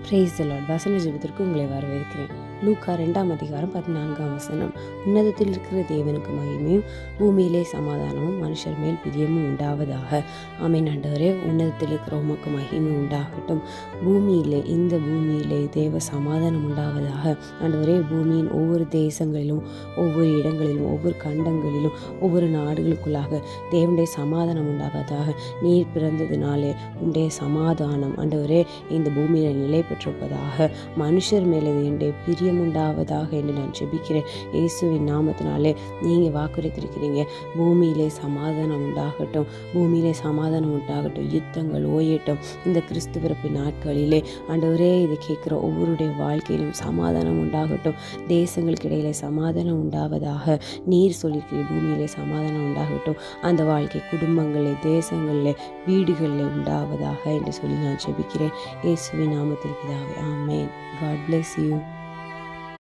Praise the Lord. வசன ஜெபத்திற்கு உங்களை வரவேற்கிறேன். லூக்கா 2ஆம் அதிகாரம் 14ஆம் வசனம். உன்னதத்தில் இருக்கிற தேவனுக்கு மகிமையும் பூமியிலே சமாதானமும் மனுஷர் மேல் பிரியமும் உண்டாவதாக. ஆமென். ஆண்டவரே, உன்னதத்தில் இருக்கிற உமக்கு மகிமை உண்டாகட்டும். இந்த பூமியிலே தேவ சமாதானம் உண்டாவதாக. ஆண்டவரே, பூமியின் ஒவ்வொரு தேசங்களிலும், ஒவ்வொரு இடங்களிலும், ஒவ்வொரு கண்டங்களிலும், ஒவ்வொரு நாடுகளுக்குள்ளாக தேவனுடைய சமாதானம் உண்டாவதாக. நீர் பிறந்ததினாலே உம்முடைய சமாதானம் ஆண்டவரே இந்த பூமியில் நிலை பெற்றிருப்பதாக. மனுஷர் மேலே என்னுடைய பிரியம் உண்டாவதாக என்று நான் ஜெபிக்கிறேன். இயேசுவின் நாமத்தினாலே நீங்கள் வாக்குரைத்திருக்கிறீங்க. பூமியிலே சமாதானம் உண்டாகட்டும், பூமியிலே சமாதானம் உண்டாகட்டும், யுத்தங்கள் ஓயட்டும். இந்த கிறிஸ்து பிறப்பின் நாட்களிலே ஆண்டவரே இதை கேட்குற ஒவ்வொருடைய வாழ்க்கையிலும் சமாதானம் உண்டாகட்டும். தேசங்களுக்கு இடையிலே சமாதானம் உண்டாவதாக. நீர் சொல்லியிருக்கிற பூமியிலே சமாதானம் உண்டாகட்டும். அந்த வாழ்க்கை குடும்பங்களில், தேசங்களில், வீடுகளில் உண்டாவதாக என்று சொல்லி நான் ஜெபிக்கிறேன். இயேசுவின் நாமத்தில் பிதாவே, ஆமென். God bless you.